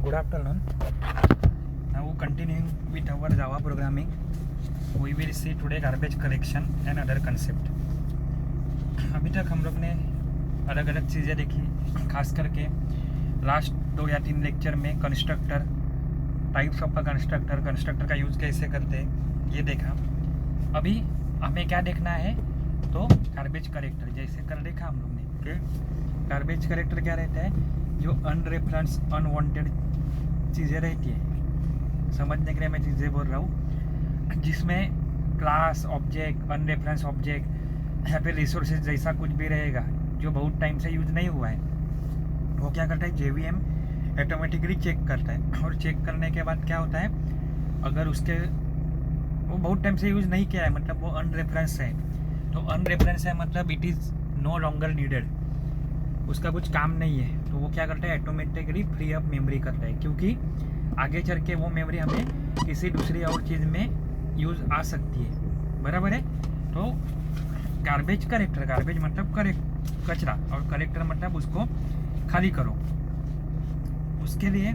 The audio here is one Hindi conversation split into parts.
Good afternoon. Now continuing with our Java programming, we will see today garbage collection and other concept. अभी तक हम लोग ने अलग अलग चीज़ें देखी, खास करके लास्ट 2 या 3 लेक्चर में कंस्ट्रक्टर, टाइप्स ऑफ कंस्ट्रक्टर का यूज़ कैसे करते हैं ये देखा। अभी हमें क्या देखना है, तो गार्बेज कलेक्टर जैसे कर देखा हम लोग ने। ओके, गार्बेज कलेक्टर क्या रहता है, जो अनरेफरेंस अनवांटेड चीज़ें रहती है, समझने के लिए मैं चीज़ें बोल रहा हूँ, जिसमें क्लास ऑब्जेक्ट, अनरेफरेंस ऑब्जेक्ट या फिर रिसोर्सेज जैसा कुछ भी रहेगा जो बहुत टाइम से यूज़ नहीं हुआ है, वो क्या करता है, JVM ऑटोमेटिकली चेक करता है। और चेक करने के बाद क्या होता है, अगर उसके वो बहुत टाइम से यूज़ नहीं किया है, मतलब वो अनरेफरेंस है, तो अनरेफरेंस है मतलब it is no longer needed, उसका कुछ काम नहीं है, तो वो क्या करता है, ऑटोमेटिकली फ्री अप मेमोरी करता है, क्योंकि आगे चल के वो मेमोरी हमें किसी दूसरी और चीज़ में यूज़ आ सकती है। बराबर है। तो गार्बेज कलेक्टर, गार्बेज मतलब कचरा, और कलेक्टर मतलब उसको खाली करो। उसके लिए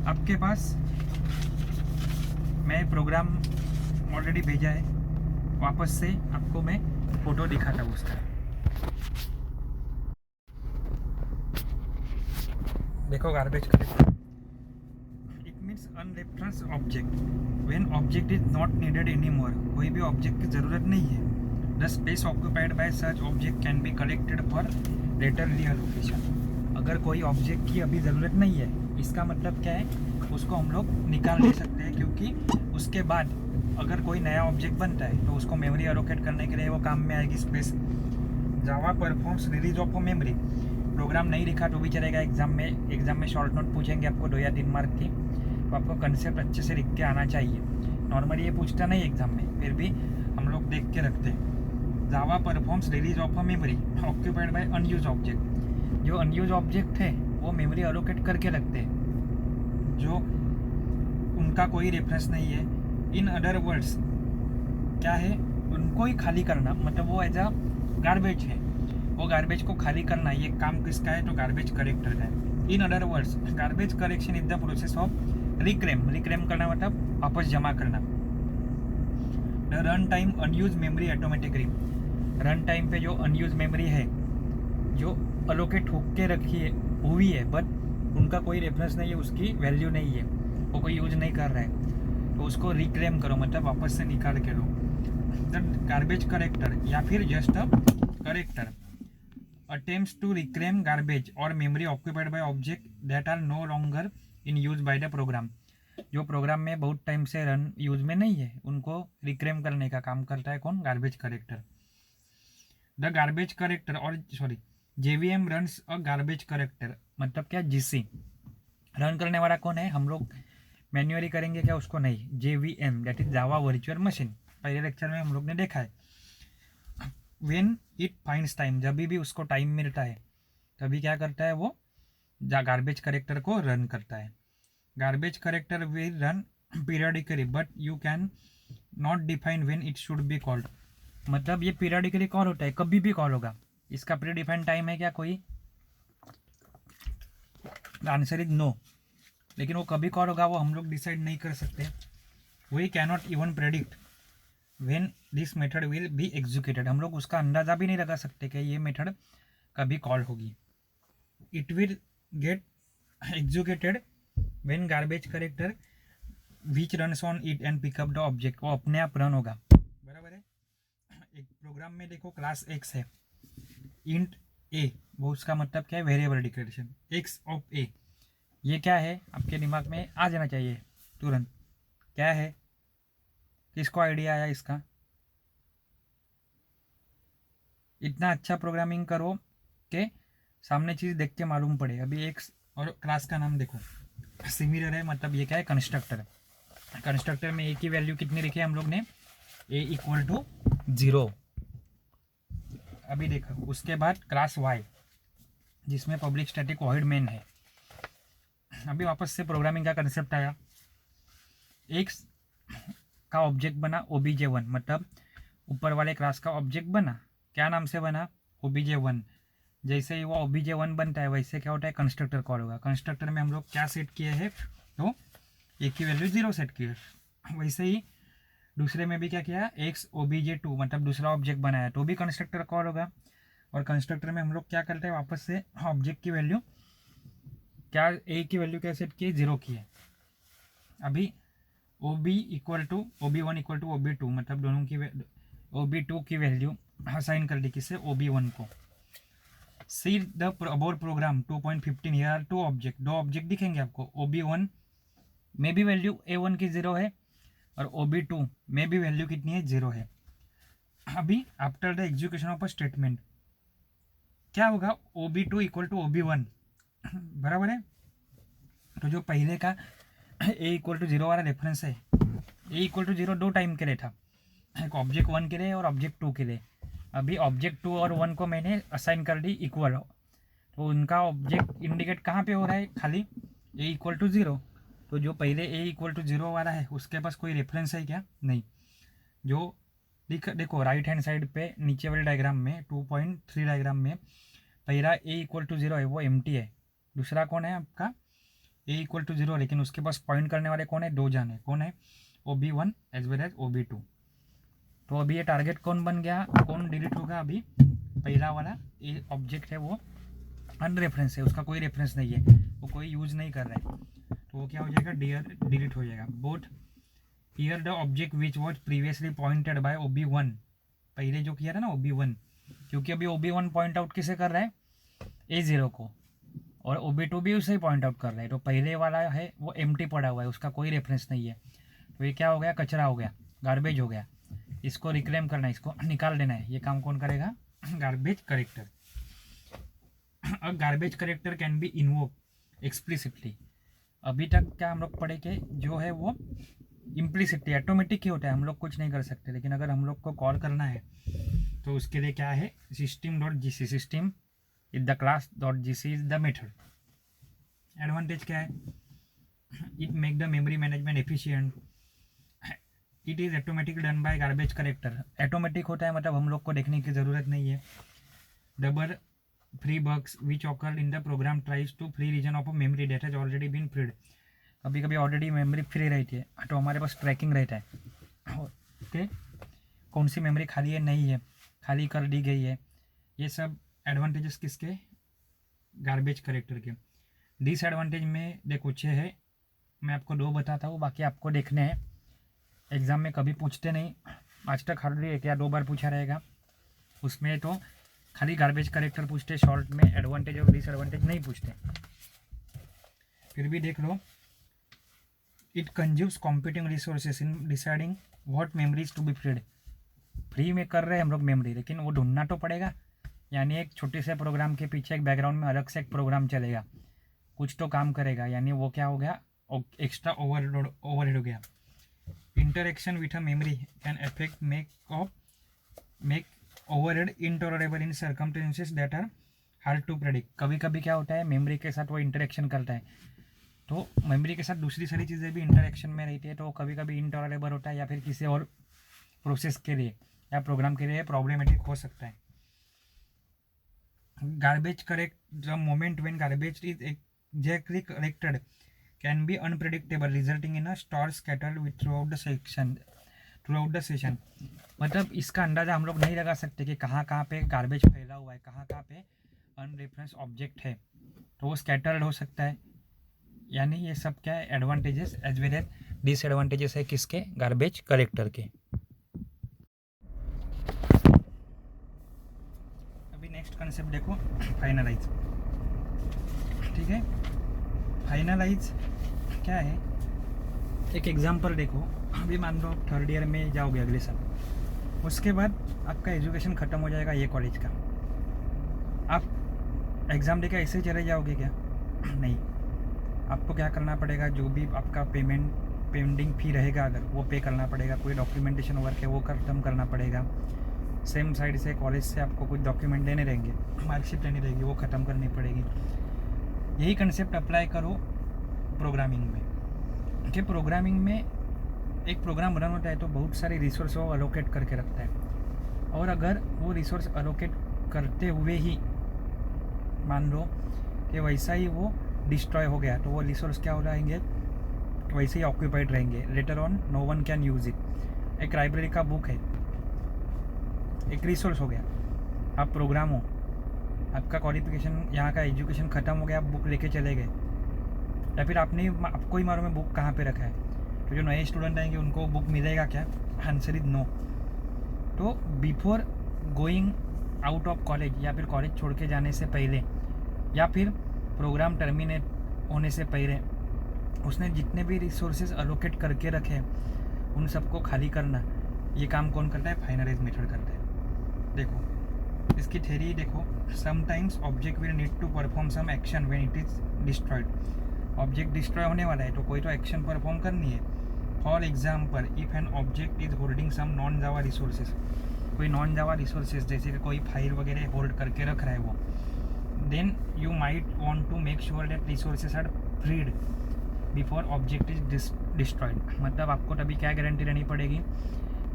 आपके पास मैं प्रोग्राम ऑलरेडी भेजा है, वापस से आपको मैं फ़ोटो दिखाता हूँ उसका। देखो garbage collector, it means unreference object when object is not needed any more, कोई भी ऑब्जेक्ट की ज़रूरत नहीं है। The space occupied by such object can be collected for later reallocation. अगर कोई ऑब्जेक्ट की अभी ज़रूरत नहीं है, इसका मतलब क्या है, उसको हम लोग निकाल ले सकते हैं, क्योंकि उसके बाद अगर कोई नया ऑब्जेक्ट बनता है तो उसको मेमोरी एलोकेट करने के लिए वो काम में आएगी space. Java performs release of memory, program नहीं लिखा तो भी चलेगा। एग्जाम में शॉर्ट नोट पूछेंगे आपको 2 या 3 मार्क की, तो आपको कंसेप्ट अच्छे से लिख के आना चाहिए। नॉर्मली ये पूछता नहीं एग्जाम में, फिर भी हम लोग देख के रखते हैं। Java performs release of memory occupied by unuse object, जो अनयूज ऑब्जेक्ट है वो मेमोरी एलोकेट करके रखते हैं, जो उनका कोई रेफरेंस नहीं है। इन अदर वर्ड्स क्या है, उनको ही खाली करना, मतलब वो एज अ गार्बेज है, वो गार्बेज को खाली करना, ये काम किसका है, तो गार्बेज कलेक्टर का है। In other words, garbage collection is the process of reclaim करना मतलब वापस जमा करना। The run time unused memory automatically, run time पे जो अनयूज मेमोरी है, जो अलोकेट होके रखी है हुई है, बट उनका कोई रेफरेंस नहीं है, उसकी वैल्यू नहीं है, वो कोई यूज नहीं कर रहा है, तो उसको रिक्लेम करो, मतलब वापस से निकाल के लो। द गार्बेज कलेक्टर या फिर just a collector attempts to reclaim garbage or memory occupied by object that are no longer in use by the program, जो प्रोग्राम में बहुत टाइम से रन यूज में नहीं है, उनको रिक्लेम करने का काम करता है कौन, garbage collector. The garbage collector और sorry JVM runs a garbage collector, मतलब क्या, GC रन करने वाला कौन है, हम लोग मैन्युअली करेंगे क्या उसको, नहीं, JVM that is Java virtual machine, पहले लेक्चर में हम लोग ने देखा है। वेन इट फाइंड्स टाइम, जब भी उसको टाइम मिलता है तभी क्या करता है, वो गार्बेज कलेक्टर को रन करता है। Garbage collector will run periodically but you can not define when it should be called, मतलब ये पीरियडिकली कॉल होता है, कभी भी कॉल होगा, इसका प्री डिफाइंड टाइम है क्या कोई, आंसर इज नो। लेकिन वो कभी कॉल होगा वो हम लोग डिसाइड नहीं कर सकते। We cannot even predict when this method will be executed, हम लोग उसका अंदाज़ा भी नहीं लगा सकते कि ये मेथड कभी कॉल होगी। It will get executed when garbage collector which runs on it and pick up the object, वो अपने आप रन होगा। बराबर है। एक प्रोग्राम में देखो क्लास x है, इंट a, वो उसका मतलब क्या है, variable declaration x of a, ये क्या है आपके दिमाग में आ जाना चाहिए तुरंत, क्या है, किसको आइडिया आया इसका। इतना अच्छा प्रोग्रामिंग करो कि सामने चीज़ देख के मालूम पड़े। अभी एक और क्लास का नाम देखो, सिमिलर है, मतलब ये क्या है, कंस्ट्रक्टर है। कंस्ट्रक्टर में a की वैल्यू कितनी लिखी है हम लोग ने, a इक्वल टू 0। अभी देखो उसके बाद क्लास y, जिसमें पब्लिक स्टैटिक वॉइड मेन है। अभी वापस से प्रोग्रामिंग का कंसेप्ट आया, एक का ऑब्जेक्ट बना obj1, मतलब ऊपर वाले क्लास का ऑब्जेक्ट बना, क्या नाम से बना, obj1, जैसे ही वो obj1 बनता है वैसे क्या होता है, कंस्ट्रक्टर कॉल होगा। कंस्ट्रक्टर में हम लोग क्या सेट किए हैं, तो एक की वैल्यू 0 सेट की है। वैसे ही दूसरे में भी क्या किया, एक्स obj2 मतलब दूसरा ऑब्जेक्ट बनाया तो भी कंस्ट्रक्टर कॉल होगा। और कंस्ट्रक्टर में हम लोग क्या करते हैं, वापस से ऑब्जेक्ट की वैल्यू क्या, ए की वैल्यू क्या सेट की है, 0 की है। अभी OB equal to OB1 equal to OB2 मतलब दोनों की OB2 की वैल्यू असाइन कर दी किससे, OB1 को। See the above program 2.15, here are two object, दो ऑब्जेक्ट दिखेंगे आपको। OB1 में भी वैल्यू A1 की 0 है और OB2 में भी वैल्यू कितनी है, 0 है। अभी after the execution of a statement क्या होगा, OB2 इक्वल टू OB1 बराबर है। तो जो पहले का ए इक्वल टू 0 वाला रेफरेंस है, ए इक्वल टू 0 दो टाइम के लिए था, एक ऑब्जेक्ट 1 के लिए और ऑब्जेक्ट 2 के लिए। अभी ऑब्जेक्ट 2 और 1 को मैंने असाइन कर दी इक्वल, तो उनका ऑब्जेक्ट इंडिकेट कहाँ पे हो रहा है, खाली ए इक्वल टू 0। तो जो पहले ए इक्वल टू 0 वाला है उसके पास कोई रेफरेंस है क्या, नहीं। जो देखो राइट हैंड साइड पे नीचे वाले डायग्राम में 2.3 डायग्राम में पहला ए इक्वल टू 0 है वो एम्प्टी है। दूसरा कौन है आपका, ए इक्वल टू 0 लेकिन उसके पास पॉइंट करने वाले कौन है, दो जाने, कौन है, OB1 as well as OB2। तो अभी ये टारगेट कौन बन गया, कौन डिलीट होगा, अभी पहला वाला ए ऑब्जेक्ट है वो अनरेफरेंस है, उसका कोई रेफरेंस नहीं है, वो कोई यूज नहीं कर रहा है, तो वो क्या हो जाएगा, डिलीट हो जाएगा। Both here the object which was previously pointed bye OB1, पहले जो किया था ना OB1, क्योंकि अभी OB1 पॉइंट आउट किसे कर रहा है, A0 को, और OB2 भी उसे ही पॉइंट आउट कर रहा है। तो पहले वाला है वो एम्प्टी पड़ा हुआ है, उसका कोई रेफरेंस नहीं है, तो ये क्या हो गया, कचरा हो गया, गार्बेज हो गया। इसको रिक्लेम करना है, इसको निकाल देना है, ये काम कौन करेगा, garbage character. A garbage character can be invoke explicitly. अभी तक क्या हम लोग पढ़े कि जो है वो इम्प्लिसिटली ऑटोमेटिक ही होता है, हम लोग कुछ नहीं कर सकते, लेकिन अगर हम लोग को कॉल करना है तो उसके लिए क्या है, system.gc, system is the class dot GC is the method. Advantage क्या है, it make the memory management efficient, it is automatic done by garbage character. Automatic होता है मतलब हम लोग को देखने की ज़रूरत नहीं है। Double free bugs which occur in the program tries to free region of a memory that has already been freed. कभी कभी ऑलरेडी मेमोरी फ्री रहती है तो हमारे पास ट्रैकिंग रहता है, ओके, कौन सी मेमोरी खाली है, नहीं है, खाली कर दी गई है। ये सब एडवांटेजेस किसके, गार्बेज करेक्टर के। डिसएडवांटेज में देखो 6 है, मैं आपको 2 बताता हूँ, बाकी आपको देखने हैं। एग्ज़ाम में कभी पूछते नहीं, आज तक हार्डली 1 या 2 बार पूछा रहेगा, उसमें तो खाली गार्बेज करेक्टर पूछते, शॉर्ट में एडवांटेज और डिसएडवांटेज नहीं पूछते। फिर भी देख लो, it consumes computing resources in deciding what memories to be freed. Free में कर रहे हैं हम लोग मेमोरी, लेकिन वो ढूंढना तो पड़ेगा, यानी एक छोटे से प्रोग्राम के पीछे एक बैकग्राउंड में अलग से एक प्रोग्राम चलेगा, कुछ तो काम करेगा, यानी वो क्या हो गया, एक्स्ट्रा ओवरहेड हो गया। Interaction with a memory can affect make overhead intolerable in circumstances that are hard to predict. कभी कभी क्या होता है, मेमोरी के साथ वो इंटरेक्शन करता है, तो मेमोरी के साथ दूसरी सारी चीज़ें भी इंटरेक्शन में रहती है, तो कभी कभी इनटॉलरेबल होता है, या फिर किसी और प्रोसेस के लिए या प्रोग्राम के लिए प्रॉब्लमेटिक हो सकता है। Garbage correct, the moment when garbage is exactly collected can be unpredictable resulting in a star scattered throughout the session। मतलब इसका अंदाज़ा हम लोग नहीं लगा सकते कि कहाँ कहाँ पे गार्बेज फैला हुआ है, कहाँ कहाँ पे अनरेफरेंस ऑब्जेक्ट है, तो वो स्कैटर्ड हो सकता है। यानी ये सब क्या है, advantages as well as disadvantages है किसके, गार्बेज कलेक्टर के। अभी नेक्स्ट कंसेप्ट देखो, फाइनलाइज। ठीक है, फाइनलाइज क्या है, एक एग्जांपल देखो। अभी मान लो 3rd ईयर में जाओगे अगले साल, उसके बाद आपका एजुकेशन ख़त्म हो जाएगा ये कॉलेज का, आप एग्ज़ाम देकर ऐसे चले जाओगे क्या, नहीं, आपको क्या करना पड़ेगा, जो भी आपका पेंडिंग फ़ी रहेगा अगर वो पे करना पड़ेगा, कोई डॉक्यूमेंटेशन वर्क है वो ख़त्म करना पड़ेगा, सेम साइड से कॉलेज से आपको कुछ डॉक्यूमेंट लेने रहेंगे, मार्कशीट लेनी रहेगी, वो ख़त्म करनी पड़ेगी। यही कंसेप्ट अप्लाई करो प्रोग्रामिंग में, कि प्रोग्रामिंग में एक प्रोग्राम रन होता है तो बहुत सारे रिसोर्स वो अलोकेट करके रखता है, और अगर वो रिसोर्स अलोकेट करते हुए ही मान लो कि वैसा ही वो डिस्ट्रॉय हो गया तो वो रिसोर्स क्या हो जाएंगे, वैसे ही ऑक्यूपाइड रहेंगे। Later on no one can use it. एक लाइब्रेरी का बुक है, एक रिसोर्स हो गया। आप प्रोग्राम हो, आपका क्वालिफिकेशन यहाँ का एजुकेशन ख़त्म हो गया, आप बुक लेके चले गए, या फिर आपको ही मालूम है बुक कहाँ पे रखा है, तो जो नए स्टूडेंट आएंगे उनको बुक मिलेगा क्या? Answer is no. तो before going out of college या फिर कॉलेज छोड़ के जाने से पहले या फिर प्रोग्राम टर्मिनेट होने से पहले उसने जितने भी रिसोर्सेज अलोकेट करके रखे उन सबको खाली करना, ये काम कौन करता है? फाइनलाइज मेथड करता है। देखो इसकी थ्योरी देखो, sometimes object will need to perform some action when it is destroyed. Object destroy होने वाला है तो कोई तो एक्शन परफॉर्म करनी है। For example, if an object is holding some non Java resources, कोई नॉन जावा रिसोर्सेज जैसे कि कोई फाइल वगैरह होल्ड करके रख रहा है वो, then you might want to make sure that resources are freed before object is destroyed. मतलब आपको तभी क्या गारंटी लेनी पड़ेगी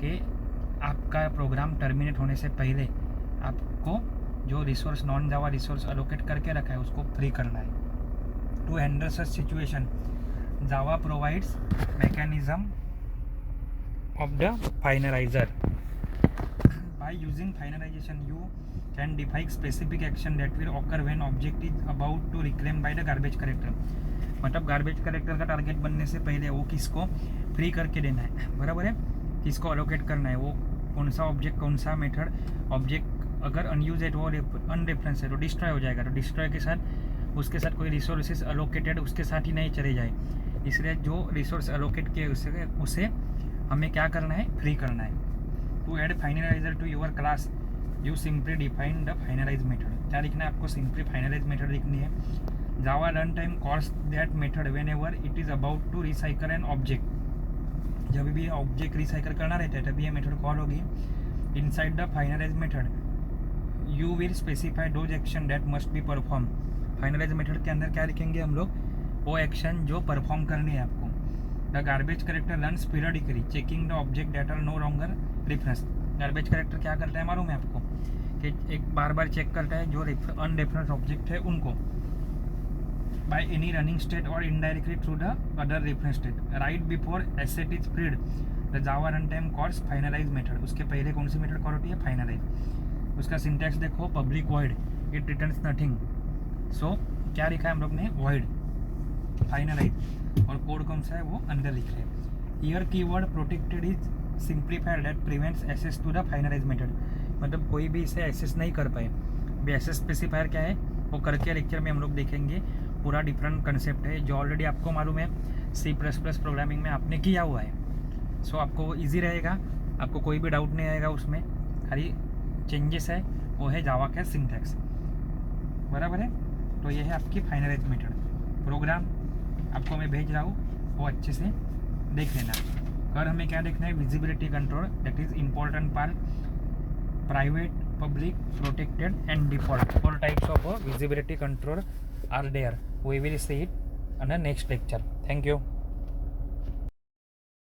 कि आपका प्रोग्राम टर्मिनेट होने से पहले आपको जो resource non Java resource allocate करके रखा है उसको फ्री करना है। To handle such situation, Java provides mechanism of the finalizer. By using finalization, you can define specific action that will occur when object is about to reclaim by the garbage collector. मतलब गार्बेज कलेक्टर का टारगेट बनने से पहले वो किसको फ्री करके देना है, बराबर है, किसको अलोकेट करना है, वो कौन सा ऑब्जेक्ट कौन सा मेथड। ऑब्जेक्ट अगर अनयूज है तो अनरेफरेंस है तो डिस्ट्रॉय हो जाएगा, तो डिस्ट्रॉय के साथ उसके साथ कोई रिसोर्सेज अलोकेटेड उसके साथ ही नहीं चले जाए, इसलिए जो रिसोर्स अलोकेट किए उसे हमें क्या करना है? फ्री करना है। To add finalizer to your class, you simply define the finalize method. क्या लिखना है आपको? सिंपली फाइनलाइज मेथड लिखनी है। Java run time calls that method whenever it is about to recycle an object. जब भी ऑब्जेक्ट रिसाइकल करना रहता है तभी ये मेथड कॉल होगी। Inside the finalize method you will specify those action that must be perform. Finalize method के अंदर क्या लिखेंगे हम लोग? वो एक्शन जो परफॉर्म करनी है आपको। The garbage collector learns periodically checking the object that are no longer reference. Garbage collector क्या करता है मालूम है आपको? कि एक बार बार चेक करता है जो अनरेफरेंस ऑब्जेक्ट है उनको, बाय एनी रनिंग स्टेट और indirectly through the other reference state. Right before asset is freed the Java run time calls finalize method. उसके पहले कौन सी मेथड कॉल होती है? फाइनलाइज। उसका सिंटैक्स देखो, public void, it returns nothing. So क्या लिखा है हम लोग ने? वॉइड फाइनलाइज, और कोड कौन सा है वो अंदर लिख रहे हैं। Here keyword protected is simplified that prevents access to the finalize method. मतलब कोई भी इसे एक्सेस नहीं कर पाए। भी एक्सेस स्पेसिफायर क्या है वो करके लेक्चर में हम लोग देखेंगे। पूरा डिफरेंट कंसेप्ट है जो ऑलरेडी आपको मालूम है, C++ प्रोग्रामिंग में आपने किया हुआ है। सो आपको वो ईजी रहेगा, आपको कोई भी डाउट नहीं आएगा उसमें। खाली चेंजेस है वो है जावा का सिंटैक्स, बराबर है। तो ये है आपकी फाइनलाइज मेथड। प्रोग्राम आपको मैं भेज रहा हूँ, वो अच्छे से देख लेना। और हमें क्या देखना है? Visibility control, that is important part. Private, public, protected and default, four types of visibility control are there. We will see it on the next lecture. Thank you.